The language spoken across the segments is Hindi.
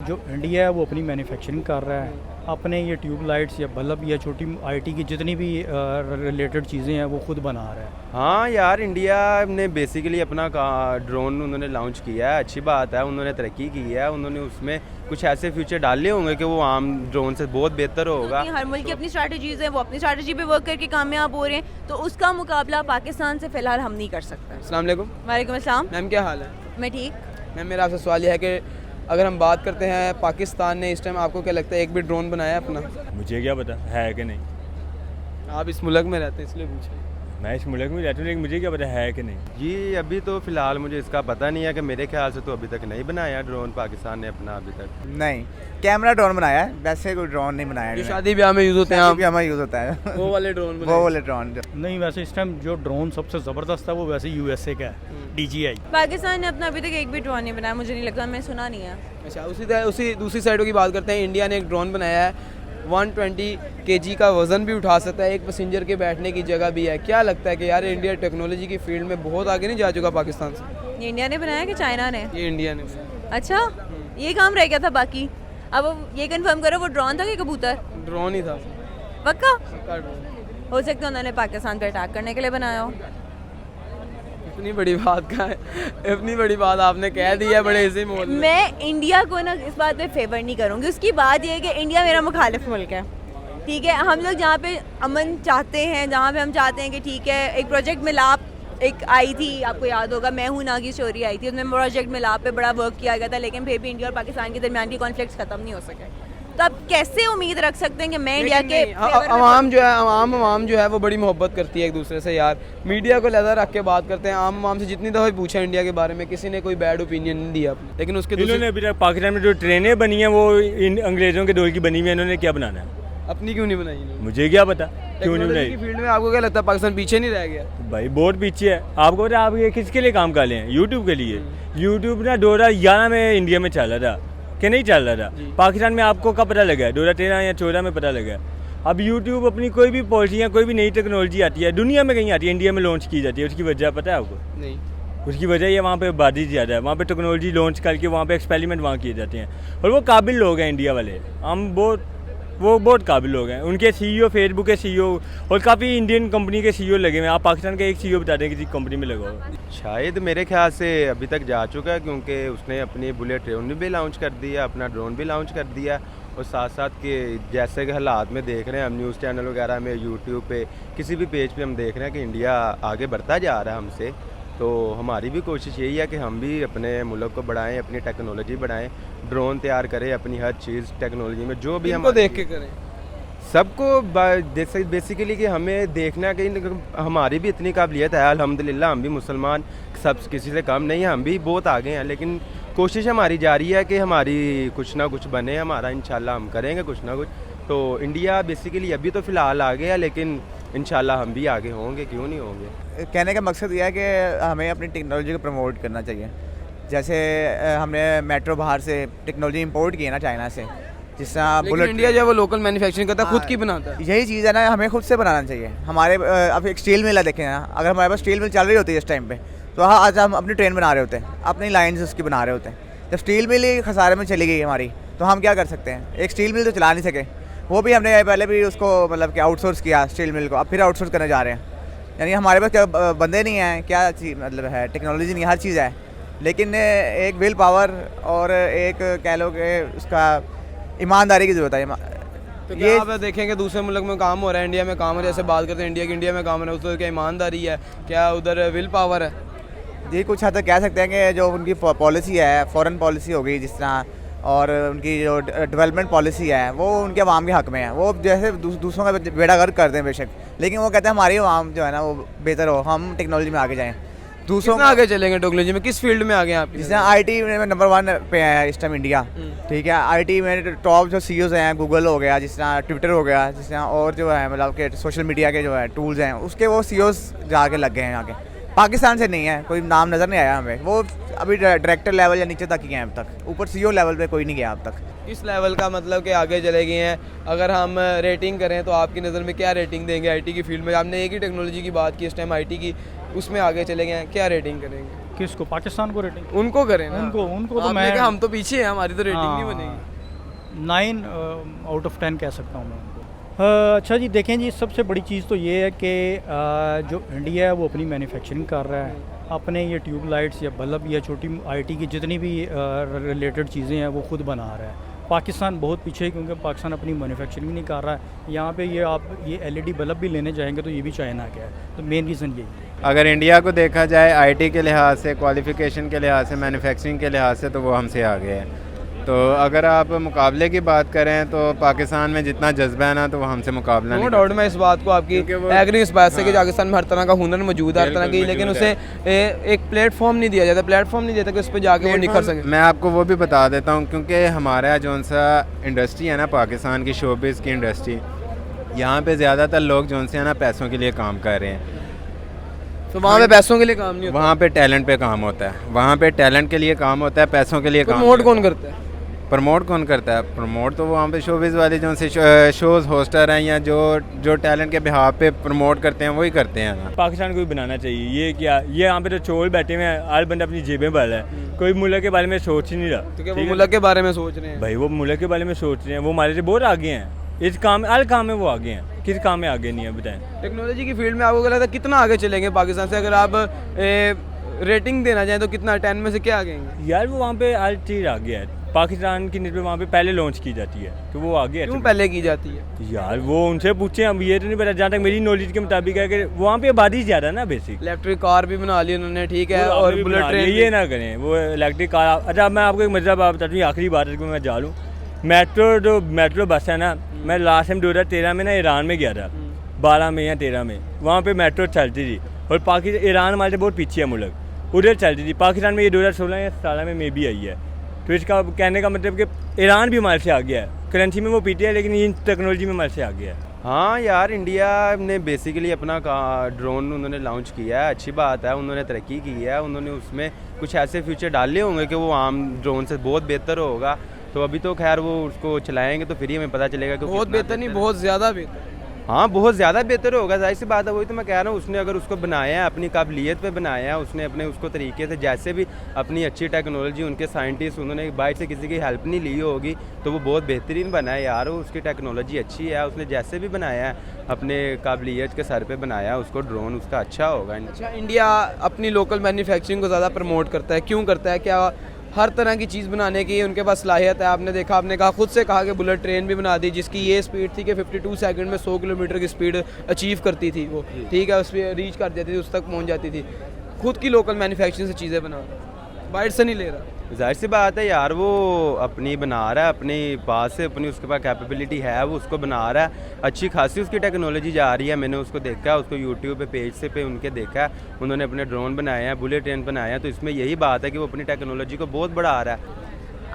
जो इंडिया है वो अपनी मैन्युफैक्चरिंग कर रहा है, अपने ये ट्यूबलाइट्स या बल्ब या छोटी आईटी की जितनी भी रिलेटेड चीज़ें हैं वो खुद बना रहा है। हाँ यार, इंडिया ने बेसिकली अपना ड्रोन उन्होंने लॉन्च किया है, अच्छी बात है, उन्होंने तरक्की की है, उन्होंने उसमें कुछ ऐसे फ्यूचर डाले होंगे कि वो आम ड्रोन से बहुत बेहतर होगा। हर मुल्क की अपनी स्ट्रैटेजीज हैं, वो अपनी स्ट्रैटेजी पे वर्क करके कामयाब हो रहे हैं, तो उसका मुकाबला पाकिस्तान से फ़िलहाल हम नहीं कर सकते। अस्सलाम वालेकुम वालेकुम अस्सलाम। मैम, क्या हाल है? मैं ठीक। मैम, मेरा आपसे सवाल यह है कि अगर हम बात करते हैं पाकिस्तान ने इस टाइम, आपको क्या लगता है एक भी ड्रोन बनाया है अपना? मुझे क्या पता है कि नहीं, आप इस मुल्क में रहते हैं इसलिए पूछे। मैं इस मुल्क में रहता हूँ, लेकिन मुझे क्या पता है कि नहीं। जी अभी तो फ़िलहाल मुझे इसका पता नहीं है, कि मेरे ख्याल से तो अभी तक नहीं बनाया ड्रोन पाकिस्तान ने अपना अभी तक। नहीं, कैमरा ड्रोन बनाया है, वैसे कोई ड्रोन नहीं बनाया जो है। शादी ब्याह में यूज़ होते हैं, भी हमारा यूज़ होता है वो वाले ड्रोन वो वाले ड्रोन नहीं, वैसे इस टाइम जो ड्रोन सबसे ज़बरदस्त है वो वैसे यूएसए का है, DJI। पाकिस्तान ने अपना अभी तक एक भी ड्रोन नहीं बनाया, मुझे नहीं लगता, मैं सुना नहीं है। अच्छा, उसी दूसरी साइडों की बात करते हैं। इंडिया ने एक ड्रोन बनाया है, 120 kg का वज़न भी उठा सकता है, एक पैसेंजर के बैठने की जगह भी है। क्या लगता है कि यार इंडिया टेक्नोलॉजी की फील्ड में बहुत आगे नहीं जा चुका पाकिस्तान से? ये इंडिया ने बनाया कि चाइना ने? ये इंडिया ने। अच्छा, ये काम रह गया था बाकी। अब ये कंफर्म करो, वो ड्रोन था कि कबूतर? ड्रोन ही था। पक्का? पक्का ड्रोन। हो सकता है उन्होंने पाकिस्तान पर अटैक करने के लिए बनाया हो। इतनी बड़ी बात का है, इतनी बड़ी बात आपने कह दी है बड़े इसी मोल में। मैं इंडिया को ना इस बात पे फेवर नहीं करूँगी। उसकी बात यह है कि इंडिया मेरा मुखालिफ मुल्क है, ठीक है। हम लोग जहाँ पे अमन चाहते हैं, जहाँ पे हम चाहते हैं कि ठीक है, एक प्रोजेक्ट मिलाप एक आई थी, आपको याद होगा, मैं हूँ ना की स्टोरी आई थी, उसमें प्रोजेक्ट मिलाप पे बड़ा वर्क किया गया था, लेकिन फिर भी इंडिया और पाकिस्तान के दरमियान की कॉन्फ्लिक्ट्स खत्म नहीं हो सके। तो आप कैसे उम्मीद रख सकते हैं कि मैं इंडिया के आवाम जो है, आवाम जो है वो बड़ी मोहब्बत करती है एक दूसरे से यार। मीडिया को लहदा रख के बात करते हैं। आवाम से जितनी दफ़ा पूछा इंडिया के बारे में, किसी ने कोई बैड ओपिनियन नहीं दिया, लेकिन उसके इन्होंने अभी तक पाकिस्तान में जो ट्रेनें बनी हैं वो इन अंग्रेज़ों के दौर की बनी हुई है, इन्होंने क्या बनाना है? अपनी क्यों नहीं बनाई इन्होंने? मुझे क्या पता क्यों नहीं टेक्नोलॉजी की बनाई। फील्ड में आपको क्या लगता है पाकिस्तान पीछे नहीं रह गया? भाई बहुत पीछे है। आपको पता है आप ये किसके लिए काम कर रहे हैं? यूट्यूब के लिए। यूट्यूब ना 2011 में इंडिया में चल रहा था कि नहीं चल रहा था? पाकिस्तान में आपको कब पता लगा? 2013 या 2014 में पता लगा। अब यूट्यूब अपनी कोई भी पॉलिसी या कोई भी नई टेक्नोलॉजी आती है, दुनिया में कहीं आती है, इंडिया में लॉन्च की जाती है। उसकी वजह पता है आपको? नहीं। उसकी वजह ये वहाँ पे आबादी ज़्यादा है, वहाँ पे टेक्नोलॉजी लॉन्च करके वहाँ पे एक्सपेरिमेंट वहाँ किए जाते हैं, और वो काबिल लोग हैं इंडिया वाले। हम बहुत काबिल लोग हैं। उनके CEO, फेसबुक के CEO और काफ़ी इंडियन कंपनी के CEO लगे हुए हैं। आप पाकिस्तान का एक CEO बता दें किसी कंपनी में लगा हो? शायद मेरे ख्याल से अभी तक जा चुका है, क्योंकि उसने अपनी बुलेट ट्रेन भी लॉन्च कर दिया, अपना ड्रोन भी लॉन्च कर दिया, और साथ साथ के जैसे कि हालात में देख रहे हैं हम, न्यूज़ चैनल वगैरह में, यूट्यूब पे, किसी भी पेज पे हम देख रहे हैं कि इंडिया आगे बढ़ता जा रहा है हमसे। तो हमारी भी कोशिश यही है कि हम भी अपने मुल्क को बढ़ाएं, अपनी टेक्नोलॉजी बढ़ाएं, ड्रोन तैयार करें, अपनी हर चीज़ टेक्नोलॉजी में जो भी हम देख के करें सबको बेसिकली कि हमें देखना कि हमारी भी इतनी काबिलियत है, अल्हम्दुलिल्लाह। हम भी मुसलमान सब किसी से कम नहीं है, हम भी बहुत आगे हैं, लेकिन कोशिश हमारी जारी है कि हमारी कुछ ना कुछ बने हमारा। इंशाल्लाह हम करेंगे कुछ ना कुछ। तो इंडिया बेसिकली अभी तो फ़िलहाल आगे है, लेकिन इंशाल्लाह हम भी आगे होंगे, क्यों नहीं होंगे। कहने का मकसद यह है कि हमें अपनी टेक्नोलॉजी को प्रमोट करना चाहिए। जैसे हमने मेट्रो बाहर से टेक्नोलॉजी इंपोर्ट की है ना, चाइना से, जिस तरह बुलेट। इंडिया जो है वो लोकल मैन्युफैक्चरिंग करता है, खुद की बनाता है। यही चीज़ है ना, हमें खुद से बनाना चाहिए। हमारे अब एक स्टील मिल है, देखें ना, अगर हमारे पास स्टील मिल चल रही होती है इस टाइम पे, तो आज हम अपनी ट्रेन बना रहे होते हैं, अपनी लाइन्स उसकी बना रहे होते हैं। जब स्टील मिल ही खसारे में चली गई हमारी, तो हम क्या कर सकते हैं? एक स्टील मिल तो चला नहीं सके, वो भी हमने पहले भी उसको मतलब कि आउटसोर्स किया स्टील मिल को, अब फिर आउटसोर्स करने जा रहे हैं। यानी हमारे पास क्या बंदे नहीं हैं, क्या चीज़ मतलब है, टेक्नोलॉजी नहीं, हर चीज़ है, लेकिन एक विल पावर और एक कह लो कि उसका ईमानदारी की ज़रूरत है। तो ये आप देखेंगे दूसरे मुल्क में काम हो रहा है, इंडिया में काम हो रहा है, जैसे बात करते हैं इंडिया में काम हो रहा है, उसको क्या ईमानदारी है, क्या उधर विल पावर है? जी कुछ हद तक कह सकते हैं कि जो उनकी पॉलिसी है, फॉरेन पॉलिसी हो गई जिस तरह, और उनकी जो डेवलपमेंट पॉलिसी है, वो उनके अवाम के हक़ में है। वो जैसे दूसरों का बेड़ा गर्क करते हैं बेशक, लेकिन वो कहते हैं हमारी अवाम जो है ना वो बेहतर हो, हम टेक्नोलॉजी में आगे जाएँ। दूसरों में आगे चलेंगे टेक्नोलॉजी में? किस फील्ड में आगे आप? जिस तरह IT में नंबर 1 पे है इस टाइम इंडिया, ठीक है। IT में टॉप जो CEOs हैं, गूगल हो गया, जिस तरह ट्विटर हो गया, जिस तरह और जो है मतलब के सोशल मीडिया के जो है टूल्स हैं, उसके वो CEOs जाके लग गए हैं आगे। पाकिस्तान से नहीं है, कोई नाम नज़र नहीं आया हमें, वो अभी डायरेक्टर लेवल या नीचे तक ही हैं अब तक, ऊपर CEO लेवल पे कोई नहीं गया अब तक। इस लेवल का मतलब कि आगे चले गए हैं। अगर हम रेटिंग करें तो आपकी नज़र में क्या रेटिंग देंगे IT की फील्ड में? आपने एक ही टेक्नोलॉजी की बात की इस टाइम, IT की, उसमें आगे चले गए हैं, क्या रेटिंग करेंगे? किसको, पाकिस्तान को रेटिंग? उनको करें ना। उनको तो आपने मैं कहा हम तो पीछे हैं, हमारी तो रेटिंग नहीं हाँ, बनेगी। 9 आउट ऑफ 10 कह सकता हूँ मैं उनको। अच्छा जी, देखें जी, सबसे बड़ी चीज़ तो ये है कि जो इंडिया है वो अपनी मैन्युफैक्चरिंग कर रहा है, अपने ये ट्यूब लाइट्स या बल्ब या छोटी आईटी की जितनी भी रिलेटेड चीज़ें हैं वो खुद बना रहा है। पाकिस्तान बहुत पीछे है क्योंकि पाकिस्तान अपनी मैन्युफैक्चरिंग नहीं कर रहा है। यहाँ पे ये आप ये एलईडी बल्ब भी लेने जाएंगे तो ये भी चाइना का है, तो मेन रीज़न यही है। अगर इंडिया को देखा जाए आईटी के लिहाज से, क्वालिफ़िकेशन के लिहाज से, मैन्युफैक्चरिंग के लिहाज से, तो वो हमसे आगे है। तो अगर आप मुकाबले की बात करें तो पाकिस्तान में जितना जज्बा है ना, तो वो हमसे मुकाबला नो नहीं डाउट, मैं इस बात को आपकी क्योंकि वो- एग्री इस बात से कि हाँ। पाकिस्तान में हर तरह का हुनर मौजूद है, हर तरह की, बिल्कुल लेकिन मौजूद उसे एक प्लेटफॉर्म नहीं दिया जाता, प्लेटफॉर्म नहीं देता कि उस पर जाके वो निखर सके। मैं आपको वो भी बता देता हूँ, क्योंकि हमारा जो सा इंडस्ट्री है ना पाकिस्तान की, शोबिज़ की इंडस्ट्री, यहाँ पे ज़्यादातर लोग जो से है ना पैसों के लिए काम कर रहे हैं। तो वहाँ पे पैसों के लिए काम नहीं होता, वहाँ पे टैलेंट पे काम होता है, वहाँ पे टैलेंट के लिए काम होता है, पैसों के लिए काम प्रमोट नहीं कौन होता। करता है? प्रमोट कौन करता है? प्रमोट तो वहाँ पे शोबिज़ वाले जो से शोज़ होस्टर हैं या जो टैलेंट के बिहाव पे प्रमोट करते हैं वही करते हैं ना। पाकिस्तान को भी बनाना चाहिए। ये क्या, ये यहाँ पे तो चोर बैठे हुए हैं, हर बंदा अपनी जेबें भर रहा है, कोई मुल्क के बारे में सोच ही नहीं रहा। तो क्या वो ठीक है? मुल्क के बारे में सोच रहे हैं? भाई वो मुल्क के बारे में सोच रहे हैं, वो हमारे से बहुत आगे हैं इस काम, हर काम में वो आगे हैं। किस काम में आगे नहीं है बताएं? टेक्नोलॉजी की फील्ड में आपको क्या लगता है कितना आगे चलेंगे पाकिस्तान से? अगर आप रेटिंग देना चाहें तो कितना, 10 में से क्या आगे हैं? यार वो वहाँ पे हर चीज़ आगे है। पाकिस्तान की निस्बत वहाँ पे पहले लॉन्च की जाती है, तो वो आगे है। क्यों पहले की जाती है? यार वो उनसे पूछे, अब ये तो नहीं पता, जहाँ तक मेरी नॉलेज के मुताबिक है कि वहाँ पे आबादी ज़्यादा है ना बेसिक। इलेक्ट्रिक कार भी बना ली उन्होंने, ठीक है, और बुलेट ट्रेन ये ना करें, वो इलेक्ट्रिक कार। अच्छा मैं आपको एक मज़ा बताता हूँ, आखिरी बात है कि मैं जा लूँ। मेट्रो बस है ना, मैं लास्ट टाइम 2013 में ना ईरान में गया था, 12 में या 13 में, वहाँ पे मेट्रो चलती थी, और पाकिस्तान ईरान हमारे से बहुत पीछे है मुल्क, उधर चलती थी। पाकिस्तान में ये 2016 या 17 में मे भी आई है। तो इसका कहने का मतलब कि ईरान भी हमारे से आ गया है, करेंसी में वो पीछे है लेकिन इन टेक्नोलॉजी में हमारे से आ गया है। हाँ यार, इंडिया ने बेसिकली अपना ड्रोन उन्होंने लॉन्च किया है, अच्छी बात है, उन्होंने तरक्की की है, उन्होंने उसमें कुछ ऐसे फीचर डाले होंगे कि वो आम ड्रोन से बहुत बेहतर होगा। तो अभी तो खैर वो उसको चलाएंगे तो फिर ही हमें पता चलेगा कि बहुत कितना बेहतर नहीं, बहुत ज़्यादा बेहतर। हाँ, बहुत ज़्यादा बेहतर होगा, जाहिर सी बात है। वही तो मैं कह रहा हूँ, उसने अगर उसको बनाया है, अपनी काबिलियत पे बनाया है, उसने अपने उसको तरीके से, जैसे भी अपनी अच्छी टेक्नोलॉजी, उनके साइंटिस्ट, उन्होंने बाहर से किसी की हेल्प नहीं ली होगी, तो वो बहुत बेहतरीन बना है यार। उसकी टेक्नोलॉजी अच्छी है, उसने जैसे भी बनाया है अपने काबिलियत के सर पे बनाया है उसको ड्रोन, उसका अच्छा होगा। अच्छा, इंडिया अपनी लोकल मैन्युफैक्चरिंग को ज़्यादा प्रमोट करता है, क्यों करता है? क्या हर तरह की चीज़ बनाने की उनके पास सलाहियत है? आपने देखा, आपने कहा, खुद से कहा कि बुलेट ट्रेन भी बना दी जिसकी ये स्पीड थी कि 52 सेकंड में 100 किलोमीटर की स्पीड अचीव करती थी वो, ठीक है, उस पर रीच कर जाती थी, उस तक पहुंच जाती थी। खुद की लोकल मैन्युफैक्चरिंग से चीज़ें बना रहा है, बाहर से नहीं ले रहा। जाहिर सी बात है यार, वो अपनी बना रहा है, अपनी पास से, अपनी उसके पास कैपेबिलिटी है, वो उसको बना रहा है, अच्छी खासी उसकी टेक्नोलॉजी जा रही है। मैंने उसको देखा है, उसको यूट्यूब पे पेज से पे उनके देखा है, उन्होंने अपने ड्रोन बनाए हैं, बुलेट ट्रेन बनाए हैं, तो इसमें यही बात है कि वो अपनी टेक्नोलॉजी को बहुत बढ़ा रहा है।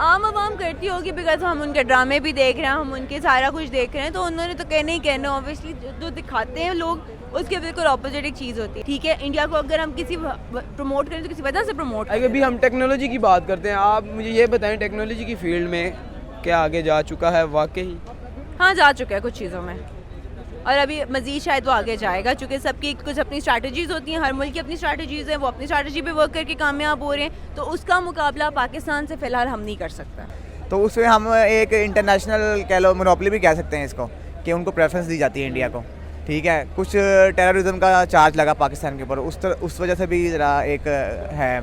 आम आवाम करती होगी, बिकॉज हम उनके ड्रामे भी देख रहे हैं, हम उनके सारा कुछ देख रहे हैं, तो उन्होंने तो कहना ही कहना। ऑब्वियसली जो दिखाते हैं लोग उसके बिल्कुल ऑपोजिट एक चीज़ होती है। ठीक है, इंडिया को अगर हम किसी प्रमोट करें तो किसी वजह से प्रमोट करें। अभी हम टेक्नोलॉजी की बात करते हैं, आप मुझे ये बताएं टेक्नोलॉजी की फील्ड में क्या आगे जा चुका है वाकई? हाँ, जा चुका है कुछ चीज़ों में, और अभी मज़ीद शायद वो आगे जाएगा, क्योंकि सबकी कुछ अपनी स्ट्रैटेजीज़ होती हैं, हर मुल्क की अपनी स्ट्रैटेजीज़ हैं, वो अपनी स्ट्रैटेजी पे वर्क करके कामयाब हो रहे हैं, तो उसका मुकाबला पाकिस्तान से फ़िलहाल हम नहीं कर सकता। तो उसमें हम एक इंटरनेशनल कह लो मोनोपोली भी कह सकते हैं इसको, कि उनको प्रेफरेंस दी जाती है इंडिया को, ठीक है। कुछ टेररिज्म का चार्ज लगा पाकिस्तान के ऊपर, उस वजह से भी ज़रा एक है,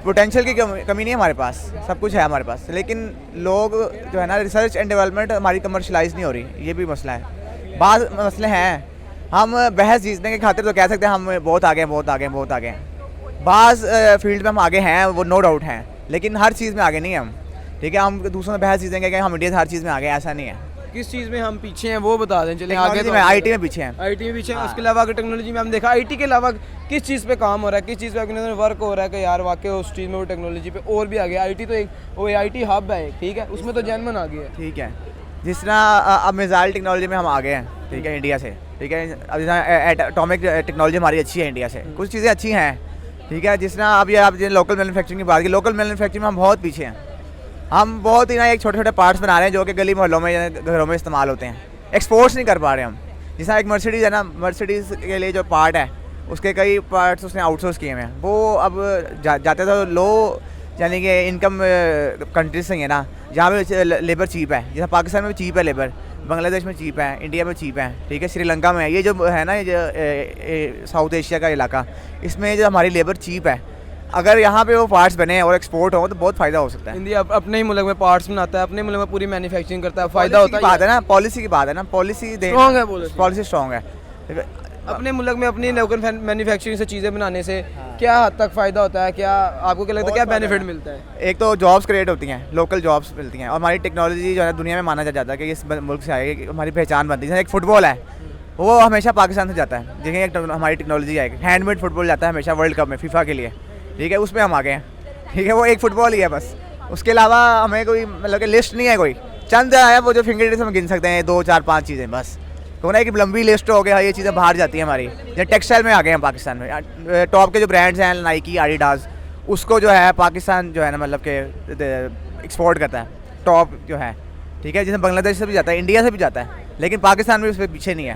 पोटेंशियल की कमी नहीं है हमारे पास, सब कुछ है हमारे पास, लेकिन लोग जो है ना, रिसर्च एंड डेवलपमेंट हमारी कमर्शलाइज नहीं हो रही, ये भी मसला है। बाद मसले हैं, हम बहस जीतने के खातिर तो कह सकते हैं हम बहुत आगे हैं, बहुत आगे हैं, बहुत आगे हैं। बाज़ फील्ड में हम आगे हैं, वो नो डाउट हैं, लेकिन हर चीज़ में आगे नहीं हैं हम, ठीक है। हम दूसरों से बहस जीतेंगे कि हम इंडिया से हर चीज़ में आगे, ऐसा नहीं है। किस चीज़ में हम पीछे हैं वो बता दें, चलें आगे। तो आईटी में पीछे हैं, आईटी में पीछे हैं, उसके अलावा अगर टेक्नोलॉजी में हम देखा, आईटी के अलावा किस चीज़ पे काम हो रहा है, किस चीज़ पे वर्क हो रहा है कि यार वाकई उस चीज़ में वो टेक्नोलॉजी पे और भी आ गया। आईटी तो एक वो आईटी हब है, ठीक है, उसमें तो जैनमन आ गया है, ठीक है। जिस तरह अब मिसाइल टेक्नोलॉजी में हम आगे हैं, ठीक है, इंडिया से, ठीक है। अब जिस एटॉमिक टेक्नोलॉजी हमारी अच्छी है इंडिया से, कुछ चीज़ें अच्छी हैं, ठीक है। जिस तरह अब ये आप लोकल मैन्युफैक्चरिंग की बात की, लोकल मैन्युफैक्चरिंग में हम बहुत पीछे हैं। हम बहुत ही ना एक छोटे छोटे पार्ट्स बना रहे हैं जो कि गली मोहल्लों में, घरों में इस्तेमाल होते हैं, एक्सपोर्ट्स नहीं कर पा रहे हम। जिस तरह एक मर्सिडीज़ है ना, मर्सिडीज़ के लिए जो पार्ट है उसके कई पार्ट्स उसने आउटसोर्स किए हुए हैं। वो अब जाते तो लो यानी कि इनकम कंट्रीज से ही है ना, जहाँ पे लेबर चीप है, जैसे पाकिस्तान में चीप है लेबर, बांग्लादेश में चीप है, इंडिया में चीप है, ठीक है, श्रीलंका में है, ये जो है ना, ये जो साउथ एशिया का इलाका, इसमें जो हमारी लेबर चीप है, अगर यहाँ पे वो पार्ट्स बने और एक्सपोर्ट हो तो बहुत फ़ायदा हो सकता है। इंडिया अपने ही मुल्क में पार्ट्स बनाता है, अपने मुल्क में पूरी मैन्युफैक्चरिंग करता है, फ़ायदा होता है। बात है ना, पॉलिसी की बात है ना, पॉलिसी स्ट्रॉन्ग है, बोलो पॉलिसी स्ट्रॉन्ग है। अपने मुल्क में अपनी लोकल मैन्युफैक्चरिंग से चीज़ें बनाने से क्या हद तक फ़ायदा होता है, क्या आपको क्या लगता है, क्या बेनिफिट मिलता है? एक तो जॉब्स क्रिएट होती हैं, लोकल जॉब्स मिलती हैं, और हमारी टेक्नोलॉजी जो है दुनिया में माना जाता है कि इस मुल्क से आएगी, हमारी पहचान बनती है। जैसे एक फुटबॉल है, वो हमेशा पाकिस्तान से जाता है, देखिए एक हमारी टेक्नोलॉजी आएगी, हैंडमेड फुटबॉल जाता है हमेशा वर्ल्ड कप में फीफा के लिए, ठीक है, उसमें हम आ गए हैं, ठीक है, वो एक फुटबॉल ही है बस, उसके अलावा हमें कोई मतलब कि लिस्ट नहीं है, कोई चंद है वो जो फिंगर टिप्स हम गिन सकते हैं, 2 4 5 चीज़ें बस, तो ना एक लंबी लिस्ट हो गया, ये चीज़ें बाहर जाती हैं हमारी। जैसे टेक्सटाइल में आ गए हैं पाकिस्तान में, टॉप के जो ब्रांड्स हैं नाइकी, एडिडास, उसको जो है पाकिस्तान जो है ना मतलब के एक्सपोर्ट करता है, टॉप जो है, ठीक है, जैसे बांग्लादेश से भी जाता है, इंडिया से भी जाता है, लेकिन पाकिस्तान भी उस पर पीछे नहीं है।